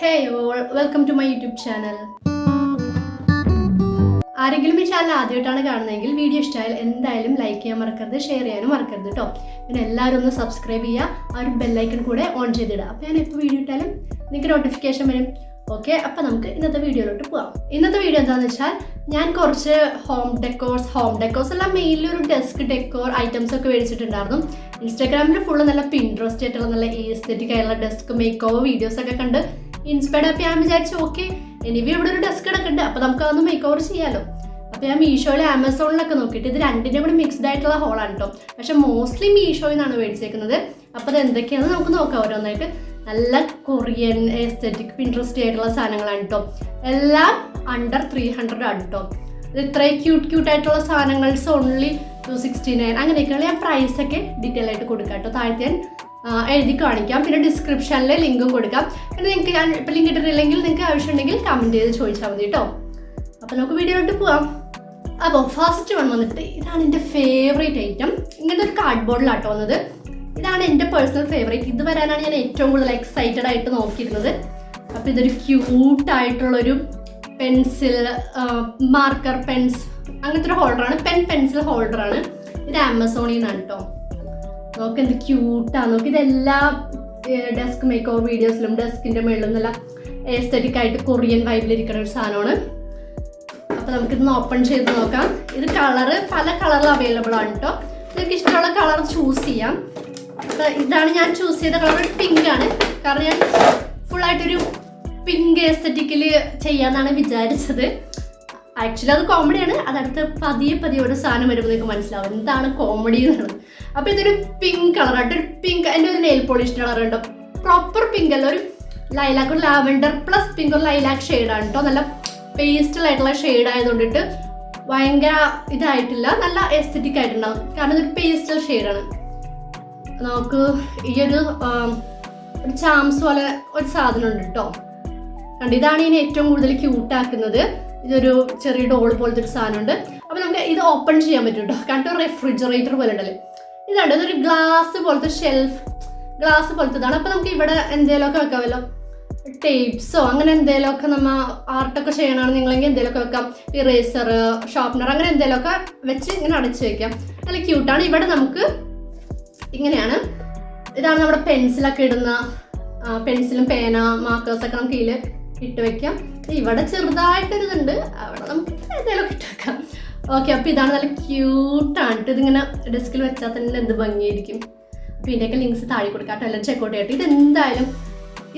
Hey all, welcome to my YouTube channel. ആരെങ്കിലും ഈ channel ആദ്യമായിട്ടാണ് കാണുന്നതെങ്കിൽ വീഡിയോ ഇഷ്ടമായാൽ എന്തായാലും ലൈക്ക് ചെയ്യാൻ മറക്കരുത്, ഷെയർ ചെയ്യാനും മറക്കരുത് കേട്ടോ. പിന്നെ എല്ലാവരും ഒന്ന് സബ്സ്ക്രൈബ് ചെയ്യുക, ആ ഒരു ബെല്ലൈക്കൺ കൂടെ ഓൺ ചെയ്തിടുക. അപ്പോൾ ഞാൻ എപ്പോൾ വീഡിയോ ഇട്ടാലും നിങ്ങൾക്ക് നോട്ടിഫിക്കേഷൻ വരും. ഓക്കെ, അപ്പോൾ നമുക്ക് ഇന്നത്തെ വീഡിയോയിലോട്ട് പോകാം. ഇന്നത്തെ വീഡിയോ എന്താണെന്ന് വെച്ചാൽ ഞാൻ കുറച്ച് ഹോം ഡെക്കോർസ് എല്ലാം മെയിൻലി ഒരു ഡെസ്ക് ഡെക്കോർ ഐറ്റംസ് ഒക്കെ മേടിച്ചിട്ടുണ്ടായിരുന്നു. ഇൻസ്റ്റാഗ്രാമിൽ ഫുള്ള് നല്ല പിൻട്രസ്റ്റ് ആയിട്ടുള്ള നല്ല എസ്തെറ്റിക് ആയിട്ടുള്ള ഡെസ്ക് മേക്ക് ഓവർ വീഡിയോസ് ഒക്കെ കണ്ട് ഇൻസ്പയർഡ് ആക്കി ഞാൻ വിചാരിച്ചു ഓക്കെ എനിവേ ഇവിടെ ഒരു ഡെസ്ക് കിടക്കുന്നുണ്ട്, അപ്പോൾ നമുക്ക് അതൊന്ന് മേക്ക് ഓവർ ചെയ്യാമല്ലോ. അപ്പോൾ ഞാൻ മീഷോയിൽ ആമസോണിലൊക്കെ നോക്കിയിട്ട് ഇത് രണ്ടിൻ്റെ കൂടെ മിക്സ്ഡ് ആയിട്ടുള്ള ഹോളാണ് കേട്ടോ. പക്ഷേ മോസ്റ്റ്ലി മീഷോയിൽ നിന്നാണ് മേടിച്ചേക്കുന്നത്. അപ്പോൾ അത് എന്തൊക്കെയാണെന്ന് നമുക്ക് നോക്കാം ഓരോന്നായിട്ട്. നല്ല കൊറിയൻ എസ്തെറ്റിക് പിൻട്രസ്റ്റ് ആയിട്ടുള്ള സാധനങ്ങളാണ് കേട്ടോ. എല്ലാം അണ്ടർ 300 ആണ് കേട്ടോ. ഇത് ഇത്രയും ക്യൂട്ടായിട്ടുള്ള സാധനങ്ങൾസ് ഓൺലി 269 അങ്ങനെയൊക്കെയുള്ള ഞാൻ പ്രൈസൊക്കെ ഡീറ്റെയിൽ ആയിട്ട് കൊടുക്കാം കേട്ടോ. താഴത്തെ ഞാൻ എഴുതി കാണിക്കാം. പിന്നെ ഡിസ്ക്രിപ്ഷനിൽ ലിങ്കും കൊടുക്കാം. പിന്നെ നിങ്ങൾക്ക് ഞാൻ ഇപ്പോൾ ലിങ്ക് ഇട്ടിട്ടില്ലെങ്കിൽ നിങ്ങൾക്ക് ആവശ്യമുണ്ടെങ്കിൽ കമൻറ്റ് ചെയ്ത് ചോദിച്ചാൽ മതി കേട്ടോ. അപ്പോൾ നമുക്ക് വീഡിയോയിലോട്ട് പോവാം. അപ്പോൾ ഫസ്റ്റ് വന്നിട്ട് ഇതാണ് എൻ്റെ ഫേവറേറ്റ് ഐറ്റം. ഇങ്ങനത്തെ ഒരു കാർഡ്ബോർഡിലാട്ടോ വന്നത്. ഇതാണ് എൻ്റെ പേഴ്സണൽ ഫേവറേറ്റ്. ഇത് വരാനാണ് ഞാൻ ഏറ്റവും കൂടുതൽ എക്സൈറ്റഡ് ആയിട്ട് നോക്കിയിരുന്നത്. അപ്പോൾ ഇതൊരു ക്യൂട്ടായിട്ടുള്ളൊരു പെൻസിൽ മാർക്കർ പെൻസ് അങ്ങനത്തെ ഒരു ഹോൾഡറാണ്. പെൻസിൽ ഹോൾഡറാണ്. ഇത് ആമസോണിൽ നിന്നാണ് കേട്ടോ. നോക്ക് എന്ത് ക്യൂട്ടാണ് നോക്ക്. ഇതെല്ലാ ഡെസ്ക് മേക്ക് ഓവർ വീഡിയോസിലും ഡെസ്കിൻ്റെ മുകളിലും നല്ല എസ്തെറ്റിക് ആയിട്ട് കൊറിയൻ വൈബിലിരിക്കുന്ന ഒരു സാധനമാണ്. അപ്പോൾ നമുക്കിതൊന്ന് ഓപ്പൺ ചെയ്ത് നോക്കാം. ഇത് പല കളറിൽ അവൈലബിൾ ആണ് കേട്ടോ. നിങ്ങൾക്ക് ഇഷ്ടമുള്ള കളർ ചൂസ് ചെയ്യാം. അപ്പോൾ ഇതാണ് ഞാൻ ചൂസ് ചെയ്ത കളർ, പിങ്ക് ആണ്. കാരണം ഞാൻ ഫുള്ളായിട്ടൊരു പിങ്ക് എസ്തെറ്റിക്കിൽ ചെയ്യാമെന്നാണ് വിചാരിച്ചത്. ആക്ച്വലി അത് കോമഡിയാണ്. അതടുത്ത് പതിയെ ഒരു സാധനം വരുമ്പോൾ നിങ്ങൾക്ക് മനസ്സിലാവും എന്താണ് കോമഡി എന്നുള്ളത്. അപ്പോൾ ഇതൊരു പിങ്ക് കളറായിട്ട് ഒരു പിങ്ക്, എൻ്റെ ഒരു നെയിൽ പോളിഷ് കളറുണ്ടോ പ്രോപ്പർ പിങ്ക് അല്ല, ഒരു ലൈലാക്ക്, ഒരു ലാവൻഡർ പ്ലസ് പിങ്ക്, ഒരു ലൈലാക്ക് ഷെയ്ഡാണ് കേട്ടോ. നല്ല പേസ്റ്റലായിട്ടുള്ള ഷെയ്ഡ് ആയതുകൊണ്ടിട്ട് ഭയങ്കര ഇതായിട്ടില്ല, നല്ല എസ്തെറ്റിക് ആയിട്ടുണ്ടാവും. കാരണം ഇതൊരു പേസ്റ്റൽ ഷെയ്ഡാണ്. നമുക്ക് ഈ ഒരു ചാംസ് പോലെ ഒരു സാധനം ഉണ്ട് കേട്ടോ. കണ്ട് ഇതാണ് ഇതിനെ ഏറ്റവും കൂടുതൽ ക്യൂട്ടാക്കുന്നത്. ഇതൊരു ചെറിയ ഡോൾ പോലത്തെ ഒരു സാധനമുണ്ട്. അപ്പോൾ നമുക്ക് ഇത് ഓപ്പൺ ചെയ്യാൻ പറ്റും കേട്ടോ. കണ്ടോ റെഫ്രിജറേറ്റർ പോലെ ഉണ്ടല്ലേ. ഇതാണ് ഇതൊരു ഗ്ലാസ് പോലത്തെ ഗ്ലാസ് പോലത്തേതാണ്. അപ്പോൾ നമുക്ക് ഇവിടെ എന്തെങ്കിലുമൊക്കെ വെക്കാമല്ലോ, ടേപ്സോ അങ്ങനെ എന്തെങ്കിലുമൊക്കെ നമ്മൾ ആർട്ടൊക്കെ ചെയ്യണമെന്ന് നിങ്ങളെങ്കിൽ എന്തെങ്കിലുമൊക്കെ വെക്കാം. ഇറേസർ, ഷാർപ്നർ അങ്ങനെ എന്തെങ്കിലുമൊക്കെ വെച്ച് ഇങ്ങനെ അടച്ച് വെക്കാം. നല്ല ക്യൂട്ടാണ്. ഇവിടെ നമുക്ക് ഇങ്ങനെയാണ്. ഇതാണ് നമ്മുടെ പെൻസിലൊക്കെ ഇടുന്ന പെൻസിലും പേന മാർക്കേഴ്സൊക്കെ നമുക്ക് ഇതിൽ ഇട്ട് വെക്കാം. ഇവിടെ ചെറുതായിട്ടൊരിതുണ്ട്, അവിടെ നമുക്ക് എന്തെങ്കിലുമൊക്കെ ഇട്ട് വെക്കാം. ഓക്കെ, അപ്പോൾ ഇതാണ് നല്ല ക്യൂട്ടാണ്. ഇതിങ്ങനെ ഡെസ്കിൽ വെച്ചാൽ തന്നെ എന്ത് ഭംഗിയായിരിക്കും. അപ്പോൾ ഇതിൻ്റെയൊക്കെ ലിങ്ക്സ് താഴെ കൊടുക്കാം കേട്ടോ. എല്ലാം ചെക്കൗട്ട് ചെയ്യട്ടെ.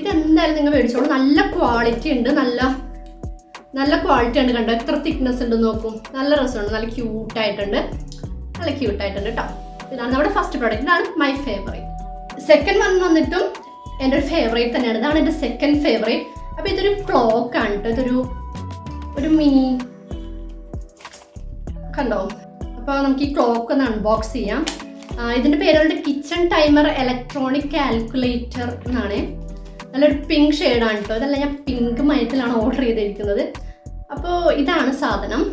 ഇതെന്തായാലും നിങ്ങൾ മേടിച്ചോളൂ. നല്ല ക്വാളിറ്റി ഉണ്ട്, നല്ല ക്വാളിറ്റി ഉണ്ട്. കണ്ടോ എത്ര തിക്നെസ് ഉണ്ട് നോക്കും. നല്ല രസമുണ്ട്, നല്ല ക്യൂട്ടായിട്ടുണ്ട് കേട്ടോ. ഇതാണ് നമ്മുടെ ഫസ്റ്റ് പ്രോഡക്റ്റ്. ഇതാണ് മൈ ഫേവറേറ്റ്. സെക്കൻഡ് വന്നിട്ടും എൻ്റെ ഒരു ഫേവറേറ്റ് തന്നെയാണ്. ഇതാണ് എൻ്റെ സെക്കൻഡ് ഫേവറേറ്റ്. അപ്പോൾ ഇതൊരു ക്ലോക്ക് ആണ് കേട്ടോ. ഇതൊരു മിനി കണ്ടോ. അപ്പോൾ നമുക്ക് ഈ ക്ലോക്ക് ഒന്ന് അൺബോക്സ് ചെയ്യാം. ഇതിൻ്റെ പേരുണ്ട് കിച്ചൺ ടൈമർ ഇലക്ട്രോണിക് കാൽക്കുലേറ്റർ എന്നാണ്. നല്ലൊരു പിങ്ക് ഷെയ്ഡാണ് കേട്ടോ. ഇതല്ല, ഞാൻ പിങ്ക് മയത്തിലാണ് ഓർഡർ ചെയ്തിരിക്കുന്നത്. അപ്പോൾ ഇതാണ് സാധനം.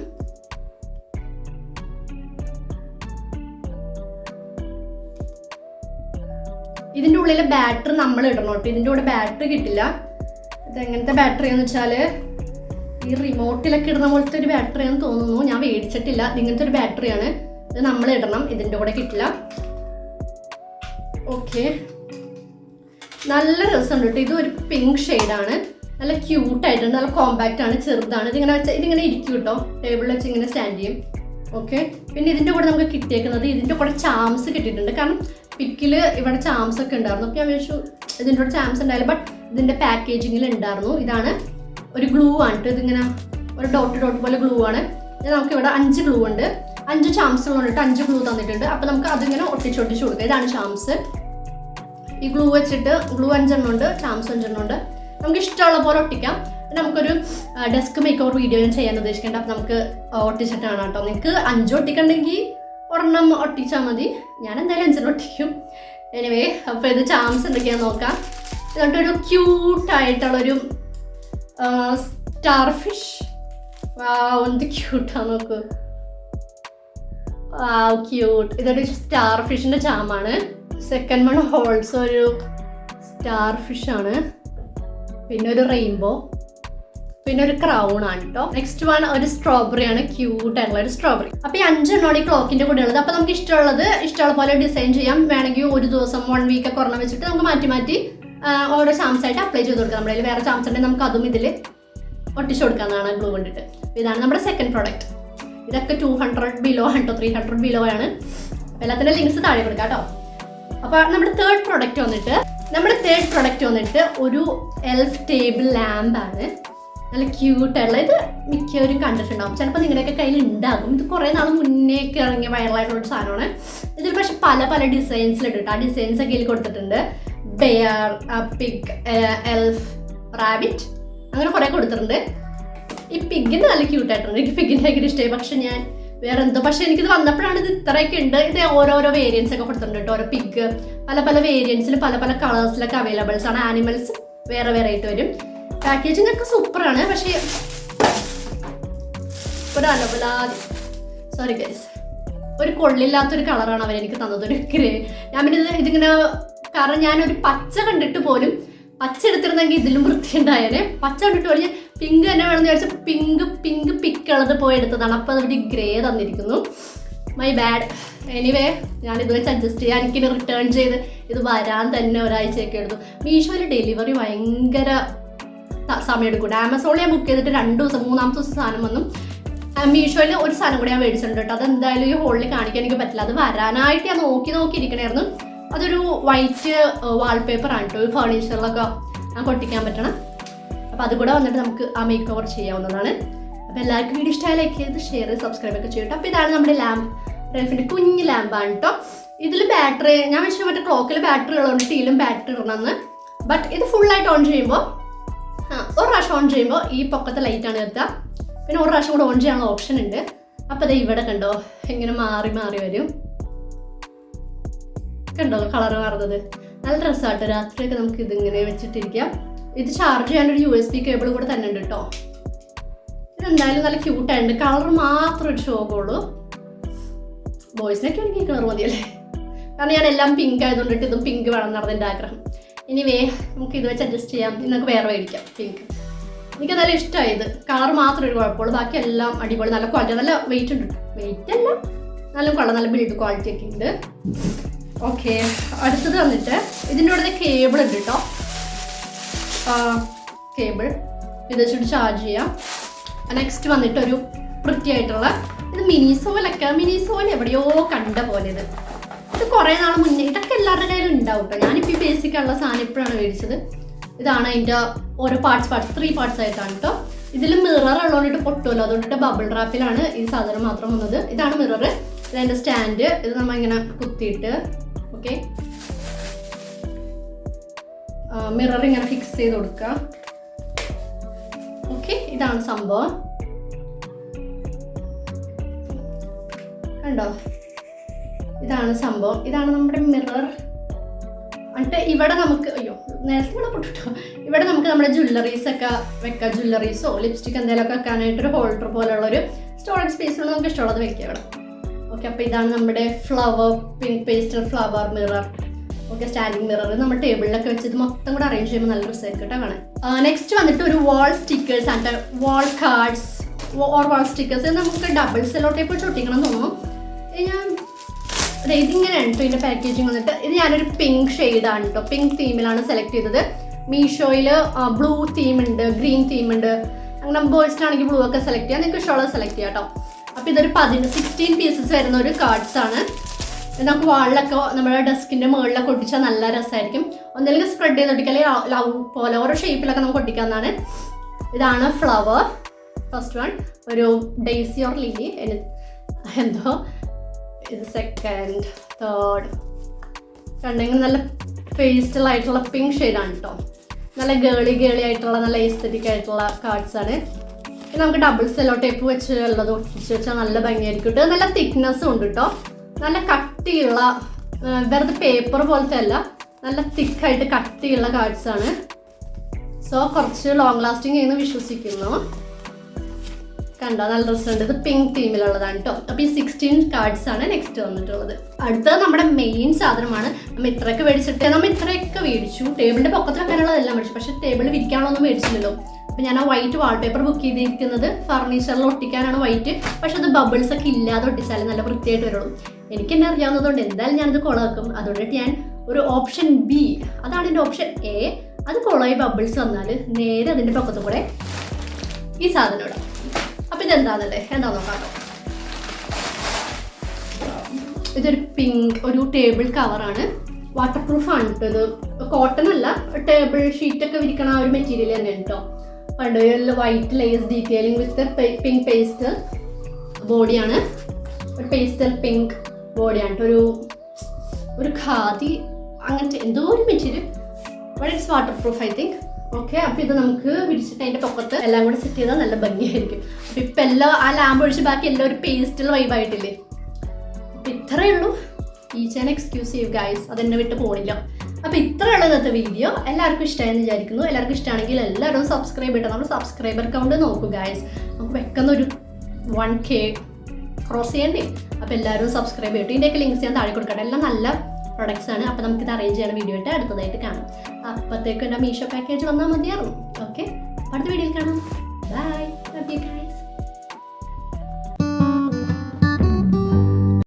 ഇതിൻ്റെ ഉള്ളിലെ ബാറ്ററി നമ്മൾ ഇടണം കേട്ടോ. ഇതിൻ്റെ കൂടെ ബാറ്ററി കിട്ടില്ല. ഇതെങ്ങനത്തെ ബാറ്ററിയാന്ന് വെച്ചാൽ ഈ റിമോട്ടിലൊക്കെ ഇടുന്ന പോലത്തെ ഒരു ബാറ്ററിയാന്ന് തോന്നുന്നു. ഞാൻ മേടിച്ചിട്ടില്ല. ഇങ്ങനത്തെ ഒരു ബാറ്ററിയാണ്. ഇത് നമ്മൾ ഇടണം, ഇതിൻ്റെ കൂടെ കിട്ടില്ല. ഓക്കെ, നല്ല രസമുണ്ട് കേട്ടോ. ഇതൊരു പിങ്ക് ഷെയ്ഡാണ്. നല്ല ക്യൂട്ടായിട്ടുണ്ട്, നല്ല കോമ്പാക്റ്റ് ആണ്, ചെറുതാണ്. ഇതിങ്ങനെ ഇരിക്കും കേട്ടോ. ടേബിളിൽ വെച്ച് ഇങ്ങനെ സ്റ്റാൻഡ് ചെയ്യും. ഓക്കെ, പിന്നെ ഇതിൻ്റെ കൂടെ നമുക്ക് കിട്ടിയേക്കുന്നത് ഇതിൻ്റെ കൂടെ ചാംസ് കിട്ടിയിട്ടുണ്ട്. കാരണം പിക്കിൽ ഇവിടെ ചാംസ് ഒക്കെ ഉണ്ടായിരുന്നു. അപ്പോൾ ഞാൻ വിചാരിച്ചു ഇതിൻ്റെ കൂടെ ചാംസ് ഉണ്ടായില്ല, ബട്ട് ഇതിൻ്റെ പാക്കേജിങ്ങിൽ ഉണ്ടായിരുന്നു. ഇതാണ് ഒരു ഗ്ലൂ ആണ് കേട്ടോ. ഇതിങ്ങനെ ഒരു ഡോട്ട് പോലെ ഗ്ലൂ ആണ്. നമുക്ക് ഇവിടെ 5 ഗ്ലൂ ഉണ്ട്. 5 ചാംസുകൾ കൊണ്ടിട്ട് 5 ഗ്ലൂ തന്നിട്ടുണ്ട്. അപ്പോൾ നമുക്ക് അതിങ്ങനെ ഒട്ടിച്ച് കൊടുക്കുക. ഇതാണ് ചാംസ്. ഈ ഗ്ലൂ വെച്ചിട്ട് 5 എണ്ണം ഉണ്ട്, ചാംസ് 5 എണ്ണം ഉണ്ട്. നമുക്ക് ഇഷ്ടമുള്ള പോലെ ഒട്ടിക്കാം. നമുക്കൊരു ഡെസ്ക് മേക്ക് ഓവർ വീഡിയോ ഞാൻ ചെയ്യാൻ ഉദ്ദേശിക്കേണ്ട. അപ്പോൾ നമുക്ക് ഒട്ടിച്ചിട്ടാണ് കേട്ടോ. നിങ്ങൾക്ക് 5 ഒട്ടിക്കണ്ടെങ്കിൽ ഒരെണ്ണം ഒട്ടിച്ചാൽ മതി. ഞാൻ എന്തായാലും 5 ഒട്ടിക്കും. എനിവേ, അപ്പോൾ ഇത് ചാംസ് എന്തൊക്കെയാണെന്ന് നോക്കാം. ഇതൊരു ക്യൂട്ടായിട്ടുള്ളൊരു സ്റ്റാർ ഫിഷ്. എന്ത് ക്യൂട്ടാണ് നോക്ക്. ക്യൂട്ട്. ഇതൊരു സ്റ്റാർ ഫിഷിൻ്റെ ചാമാണ്. സെക്കൻഡ് വൺ ഓൾസോ ഒരു സ്റ്റാർ ഫിഷ് ആണ്. പിന്നെ ഒരു റെയിൻബോ, പിന്നെ ഒരു ക്രൗൺ ആണ് കേട്ടോ. നെക്സ്റ്റ് വൺ ഒരു സ്ട്രോബെറി ആണ്, ക്യൂട്ട് ആയിട്ടുള്ള ഒരു സ്ട്രോബെറി. അപ്പൊ ഈ 5 എണ്ണമാണ് ഈ ക്ലോക്കിന്റെ കൂടെ ഉള്ളത്. അപ്പൊ നമുക്ക് ഇഷ്ടമുള്ള പോലെ ഡിസൈൻ ചെയ്യാം. വേണമെങ്കിൽ ഒരു ദിവസം 1 വീക്ക് ഒക്കെ ഒരെണ്ണം വെച്ചിട്ട് നമുക്ക് മാറ്റി ഓരോ ചാംസ് ആയിട്ട് അപ്ലൈ ചെയ്ത് കൊടുക്കാം. നമ്മുടെ വേറെ ചാംസ് ഉണ്ടെങ്കിൽ നമുക്ക് അതും ഇതിൽ ഒട്ടിച്ചു കൊടുക്കാവുന്നതാണ് ഗ്ലൂ കൊണ്ടിട്ട്. ഇതാണ് നമ്മുടെ സെക്കൻഡ് പ്രോഡക്റ്റ്. ഇതൊക്കെ 200 ബിലോ ആണ് കേട്ടോ, 300 ബിലോ ആണ്. എല്ലാത്തിൻ്റെ ലിങ്ക്സ് താഴെ കൊടുക്കാം കേട്ടോ. അപ്പൊ നമ്മുടെ തേർഡ് പ്രൊഡക്റ്റ് വന്നിട്ട് ഒരു എൽഫ് ടേബിൾ ലാമ്പ് ആണ്. നല്ല ക്യൂട്ടായിട്ടുള്ള, ഇത് മിക്കവരും കണ്ടിട്ടുണ്ടാവും, ചിലപ്പോൾ നിങ്ങളുടെയൊക്കെ കയ്യിൽ ഉണ്ടാകും. ഇത് കുറേ നാൾ മുന്നേക്ക് ഇറങ്ങിയ വൈറലായിട്ടുള്ള ഒരു സാധനമാണ്. ഇതിൽ പക്ഷെ പല ഡിസൈൻസിലിട്ട് ആ ഡിസൈൻസ് ഒക്കെ ഇതിൽ കൊടുത്തിട്ടുണ്ട്. ബെയർ, പിഗ്, എൽഫ്, റാബിറ്റ്, അങ്ങനെ കുറേ കൊടുത്തിട്ടുണ്ട്. ഈ പിഗിന് നല്ല ക്യൂട്ടായിട്ടുണ്ട്. എനിക്ക് പിഗിൻ്റെ ഭയങ്കര ഇഷ്ടമായി. പക്ഷെ ഞാൻ വേറെ എന്തോ, പക്ഷെ എനിക്കിത് വന്നപ്പോഴാണ് ഇത് ഇത്രയൊക്കെ ഉണ്ട്. ഇത് ഓരോരോ വേരിയൻസ് ഒക്കെ കൊടുത്തിട്ടുണ്ട് കേട്ടോ. ഓരോ പിഗ് പല വേരിയൻസിൽ പല കളേഴ്സിലൊക്കെ അവൈലബിൾസ് ആണ്. ആനിമൽസ് വേറെ ആയിട്ട് വരും. പാക്കേജിംഗ് ഒക്കെ സൂപ്പറാണ്. പക്ഷേ സോറി ഗൈസ്, ഒരു കൊള്ളില്ലാത്തൊരു കളറാണ് അവരെനിക്ക് തന്നത്, ഒരു ഗ്രേ. ഞാൻ പിന്നെ ഇതിങ്ങനെ, കാരണം ഞാനൊരു പച്ച കണ്ടിട്ട് പോലും, പച്ച എടുത്തിരുന്നെങ്കിൽ ഇതിലും വൃത്തിയുണ്ടായാലേ. പച്ച കണ്ടിട്ട് പോലും ഞാൻ പിങ്ക് തന്നെ വേണമെന്ന് വിചാരിച്ചാൽ പിങ്ക് പിക്കുള്ളത് പോയി എടുത്തതാണ്. അപ്പോൾ അതൊരു ഗ്രേ തന്നിരിക്കുന്നു. My bad. എനിവേ, ഞാനിത് വെച്ച് അഡ്ജസ്റ്റ് ചെയ്യാൻ, എനിക്കിത് റിട്ടേൺ ചെയ്ത് ഇത് വരാൻ തന്നെ ഒരാഴ്ചയൊക്കെ എടുത്തു. മീഷോയിൽ ഡെലിവറി ഭയങ്കര സമയം എടുക്കും. ആമസോണിൽ ഞാൻ ബുക്ക് ചെയ്തിട്ട് 2 ദിവസം, 3-ാമത്തെ ദിവസം സാധനം വന്നു. മീഷോയിൽ ഒരു സാധനം കൂടി ഞാൻ മേടിച്ചിട്ടുണ്ട് കേട്ടോ. അതെന്തായാലും ഈ ഹോളിൽ കാണിക്കാൻ എനിക്ക് പറ്റില്ല. അത് വരാനായിട്ട് ഞാൻ നോക്കിയിരിക്കണമായിരുന്നു. അതൊരു വൈറ്റ് വാൾപേപ്പർ ആണ് കേട്ടോ. ഒരു ഫർണിച്ചറിലൊക്കെ നമുക്ക് ഒട്ടിക്കാൻ പറ്റണം. അപ്പോൾ അതുകൂടെ വന്നിട്ട് നമുക്ക് ആ മേക്ക് ഓവർ ചെയ്യാവുന്നതാണ്. അപ്പോൾ എല്ലാവർക്കും വീഡിയോ ഇഷ്ടമായി ലൈക്ക് ചെയ്ത് ഷെയർ ചെയ്ത് സബ്സ്ക്രൈബ് ഒക്കെ ചെയ്യട്ടോ. അപ്പോൾ ഇതാണ് നമ്മുടെ ലാമ്പ്, റെൽഫിൻ്റെ കുഞ്ഞ് ലാമ്പാണ് കേട്ടോ. ഇതിൽ ബാറ്ററി ഞാൻ വെച്ചാൽ മറ്റേ ക്ലോക്കിൽ ബാറ്ററി ഉള്ളതുകൊണ്ട് ടീലും ബാറ്ററി ഇടണമെന്ന്. ബട്ട് ഇത് ഫുള്ളായിട്ട് ഓൺ ചെയ്യുമ്പോൾ, ഒരു പ്രാവശ്യം ഓൺ ചെയ്യുമ്പോൾ ഈ പൊക്കത്തെ ലൈറ്റാണ് എത്തുക. പിന്നെ ഒരു പ്രാവശ്യം കൂടെ ഓൺ ചെയ്യാനുള്ള ഓപ്ഷൻ ഉണ്ട്. അപ്പോൾ അത് ഇവിടെ കണ്ടോ ഇങ്ങനെ മാറി വരും. കണ്ടോ കളർ മാറുന്നത്? നല്ല രസമാട്ടോ. രാത്രിയൊക്കെ നമുക്ക് ഇതിങ്ങനെ വെച്ചിട്ടിരിക്കാം. ഇത് ചാർജ് ചെയ്യാനൊരു USB കേബിൾ കൂടെ തന്നെ ഉണ്ട് കേട്ടോ. ഇതെന്തായാലും നല്ല ക്യൂട്ടായിട്ടുണ്ട്. കളർ മാത്രം ഒരു ശോഭമുള്ളൂ. ബോയ്സിനൊക്കെ എനിക്ക് കളർ മതിയല്ലേ, കാരണം ഞാൻ എല്ലാം പിങ്ക് ആയതുകൊണ്ടിട്ട് ഇതും പിങ്ക് വേണം എന്നാണ് എൻ്റെ ആഗ്രഹം. ഇനിവേ നമുക്ക് ഇത് വെച്ച് അഡ്ജസ്റ്റ് ചെയ്യാം. ഇന്നൊക്കെ വേറെ മേടിക്കാം പിങ്ക്. എനിക്ക് നല്ല ഇഷ്ടമായി. ഇത് കളർ മാത്രമേ ഒരു കുഴപ്പമുള്ളൂ, ബാക്കി എല്ലാം അടിപൊളി. നല്ല ക്വാളിറ്റി, നല്ല വെയിറ്റ് ഉണ്ട്. വെയിറ്റ് അല്ല, നല്ല കൊള്ളാം, നല്ല ബിൽഡ് ക്വാളിറ്റി ഒക്കെ ഉണ്ട്. ഓക്കെ, അടുത്തത് വന്നിട്ട് ഇതിൻ്റെ കൂടെ കേബിൾ ഉണ്ട് കേട്ടോ. കേബിൾ ഇത് വെച്ചിട്ട് ചാർജ് ചെയ്യാം. നെക്സ്റ്റ് വന്നിട്ട് ഒരു വൃത്തിയായിട്ടുള്ള, ഇത് മിനിസോൽ എവിടെയോ കണ്ട പോലെ. ഇത് കുറേ നാൾ മുന്നേ, ഇതൊക്കെ എല്ലാവരുടെ കയ്യിലും ഉണ്ടാവും കേട്ടോ. ഞാനിപ്പോൾ ഈ ബേസിക് ഉള്ള സാധനം ഇപ്പോഴാണ് മേടിച്ചത്. ഇതാണ് അതിൻ്റെ ഓരോ പാർട്സ് 3 പാർട്സ് ആയിട്ടാണ് കേട്ടോ. ഇതിൽ മിറർ ഉള്ളതുകൊണ്ടിട്ട് പൊട്ടുമല്ലോ, അതുകൊണ്ടിട്ട് ബബിൾ റാപ്പിലാണ് ഈ സാധനം മാത്രം വന്നത്. ഇതാണ് മിറർ, ഇതെൻ്റെ സ്റ്റാൻഡ്. ഇത് നമ്മൾ ഇങ്ങനെ കുത്തിയിട്ട് ഓക്കെ മിറർ ഇങ്ങനെ ഫിക്സ് ചെയ്ത് കൊടുക്കുക. ഓക്കെ, ഇതാണ് സംഭവം. കണ്ടോ, ഇതാണ് സംഭവം. ഇതാണ് നമ്മുടെ മിറർ. എന്നിട്ട് ഇവിടെ നമുക്ക് നേരത്തെ ഇവിടെ പൊട്ടിട്ടോ. ഇവിടെ നമുക്ക് നമ്മുടെ ജ്വല്ലറീസ് ഒക്കെ വെക്കാം. ജ്വല്ലറീസോ ലിപ്സ്റ്റിക് എന്തെങ്കിലുമൊക്കെ വെക്കാനായിട്ടൊരു ഹോൾഡർ പോലുള്ളൊരു സ്റ്റോറേജ് സ്പേസിലുള്ള നമുക്ക് ഇഷ്ടമുള്ളത് വെക്കാം ഇവിടെ. ഓക്കെ, അപ്പോൾ ഇതാണ് നമ്മുടെ pink pastel flower mirror. Okay, standing mirror നമ്മൾ ടേബിളിലൊക്കെ വെച്ച് ഇത് മൊത്തം കൂടെ അറേഞ്ച് ചെയ്യുമ്പോൾ നല്ല രസമായിരിക്കും കേട്ടോ കാണാൻ. നെക്സ്റ്റ് വന്നിട്ട് ഒരു വാൾ സ്റ്റിക്കേഴ്സ് ആണ്, വാൾ കാർഡ്സ് ഓർ വാൾ സ്റ്റിക്കേഴ്സ്. നമുക്ക് ഡബിൾ സെല്ലോ ടേപ്പ് വെച്ച് ഒട്ടിക്കണം തോന്നുന്നു. ഇതിങ്ങനെയാണ് കേട്ടോ ഇതിൻ്റെ പാക്കേജിങ് വന്നിട്ട്. ഇത് ഞാനൊരു പിങ്ക് ഷെയ്ഡാണ് കേട്ടോ, പിങ്ക് തീമിലാണ് സെലക്ട് ചെയ്തത്. മീഷോയിൽ ബ്ലൂ തീം ഉണ്ട്, ഗ്രീൻ തീം ഉണ്ട്. അങ്ങനെ ബോയ്സിനാണെങ്കിൽ ബ്ലൂ ഒക്കെ സെലക്ട് ചെയ്യാം, നിങ്ങൾക്ക് ഇഷ്ടമുള്ളത് സെലക്ട് ചെയ്യാം കേട്ടോ. അപ്പോൾ ഇതൊരു 16 പീസസ് വരുന്ന ഒരു കാർഡ്സ് ആണ്. നമുക്ക് വാളിലൊക്കെ നമ്മുടെ ഡെസ്കിൻ്റെ മുകളിലൊക്കെ ഒട്ടിച്ചാൽ നല്ല രസമായിരിക്കും. ഒന്നെങ്കിൽ സ്പ്രെഡ് ചെയ്ത് ഒട്ടിക്കുക, അല്ലെങ്കിൽ ലവ് പോലെ ഓരോ ഷേപ്പിലൊക്കെ നമുക്ക് ഒട്ടിക്കാവുന്നതാണ്. ഇതാണ് ഫ്ലവർ. ഫസ്റ്റ് വൺ ഒരു ഡെയ്സി ഓർ ലില്ലി എന്തോ. ഇത് സെക്കൻഡ്, തേർഡ്. കണ്ടെങ്കിൽ നല്ല പേസ്റ്റലായിട്ടുള്ള പിങ്ക് ഷെയ്ഡാണ് കേട്ടോ. നല്ല ഗേളി ആയിട്ടുള്ള നല്ല എസ്തെറ്റിക് ആയിട്ടുള്ള കാർഡ്സ് ആണ്. നമുക്ക് ഡബിൾ സെല്ലോ ടേപ്പ് വെച്ച് ഉള്ളത് ഒട്ടിച്ച് വെച്ചാൽ നല്ല ഭംഗിയായിരിക്കും കേട്ടോ. നല്ല തിക്നെസ്സും ഉണ്ട് കേട്ടോ. നല്ല കട്ടിയുള്ള, വെറുതെ പേപ്പർ പോലത്തെ അല്ല, നല്ല തിക്കായിട്ട് കട്ടിയുള്ള കാർഡ്സ് ആണ്. സോ കുറച്ച് ലോങ് ലാസ്റ്റിംഗ് ചെയ്യുന്നു വിശ്വസിക്കുന്നു. കണ്ടോ, നല്ല രസമുണ്ട്. ഇത് പിങ്ക് തീമിലുള്ളതാണ് കേട്ടോ. അപ്പോൾ ഈ 16 കാർഡ്സ് ആണ് നെക്സ്റ്റ് വന്നിട്ടുള്ളത്. അടുത്തത് നമ്മുടെ മെയിൻ സാധനമാണ്. നമ്മൾ ഇത്രയൊക്കെ മേടിച്ചു. ടേബിളിന്റെ പൊക്കത്തിൽ വെക്കാനുള്ളതെല്ലാം മേടിച്ചു. പക്ഷെ ടേബിൾ വിരിക്കാനുള്ളതൊന്നും മേടിച്ചില്ലല്ലോ. അപ്പോൾ ഞാൻ ആ വൈറ്റ് വാൾപേപ്പർ ബുക്ക് ചെയ്തിരിക്കുന്നത് ഫർണിച്ചറിൽ ഒട്ടിക്കാനാണ് വൈറ്റ്. പക്ഷെ അത് ബബിൾസ് ഒക്കെ ഇല്ലാതെ ഒട്ടിച്ചാലും നല്ല വൃത്തിയായിട്ട് വരുള്ളൂ. എനിക്ക് എന്നെ അറിയാവുന്നതുകൊണ്ട് എന്തായാലും ഞാനത് കുളമാക്കും. അതുകൊണ്ടിട്ട് ഞാൻ ഒരു ഓപ്ഷൻ ബി, അതാണ് എൻ്റെ ഓപ്ഷൻ എ, അത് കുളമായി ബബിൾസ് വന്നാൽ നേരെ അതിൻ്റെ പൊക്കത്ത് കൂടെ ഈ സാധനം ഇടാം. അപ്പം ഇതെന്താണെന്നല്ലേ, എന്താ നോക്കാം. ഇതൊരു പിങ്ക് ഒരു ടേബിൾ കവറാണ്. വാട്ടർ പ്രൂഫാണ് കേട്ടോ. ഇത് കോട്ടൺ അല്ല, ടേബിൾ ഷീറ്റൊക്കെ വിരിക്കണ ആ ഒരു മെറ്റീരിയൽ തന്നെയാണ് കേട്ടോ. കണ്ടോ, white lace detailing with pink pastel ബോഡിയാണ്. ഒരു പേസ്റ്റൽ പിങ്ക് ബോഡിയാണ് കേട്ടോ. ഒരു ഖാദി അങ്ങനത്തെ എന്തോ ഒരു material. But it's water proof I think. Okay, അപ്പോൾ ഇത് നമുക്ക് വിരിച്ചിട്ട് അതിൻ്റെ പൊക്കത്ത് എല്ലാം കൂടെ സെറ്റ് ചെയ്താൽ നല്ല ഭംഗിയായിരിക്കും. അപ്പോൾ ഇപ്പം എല്ലാം ആ ലാമ്പ് ഒഴിച്ച് ബാക്കി എല്ലാം ഒരു പേസ്റ്റൽ വൈബായിട്ടില്ലേ. അപ്പം ഇത്രയേ ഉള്ളൂ. ഈച്ച് ആൻഡ് എക്സ്ക്യൂസീവ് ഗൈസ്, അതെന്നെ വിട്ട് പോണില്ല. അപ്പോൾ ഇത്രയുള്ള ഇന്നത്തെ വീഡിയോ എല്ലാവർക്കും ഇഷ്ടമായെന്ന് വിചാരിക്കുന്നു. എല്ലാവർക്കും ഇഷ്ടമാണെങ്കിൽ എല്ലാവരും സബ്സ്ക്രൈബ് ചെയ്യട്ടെ. നമ്മൾ സബ്സ്ക്രൈബർ കൗണ്ട് നോക്കൂ ഗൈസ്. നമുക്ക് വെക്കുന്ന ഒരു 1K ക്രോസ് ചെയ്യണ്ടേ. അപ്പോൾ എല്ലാവരും സബ്സ്ക്രൈബ് ചെയ്യട്ടെ. ഇതിൻ്റെയൊക്കെ ലിങ്ക്സ് ഞാൻ താഴെ കൊടുക്കട്ടെ. എല്ലാം നല്ല പ്രൊഡക്ട്സ് ആണ്. അപ്പോൾ നമുക്കിത് അറേഞ്ച് ചെയ്യണ വീഡിയോ ആയിട്ട് അടുത്തതായിട്ട് കാണാം. അപ്പോഴത്തേക്കും എൻ്റെ മീഷോ പാക്കേജ് വന്നാൽ മതിയായിരുന്നു. ഓക്കെ, അടുത്ത വീഡിയോയിൽ കാണാം. Bye, love you guys.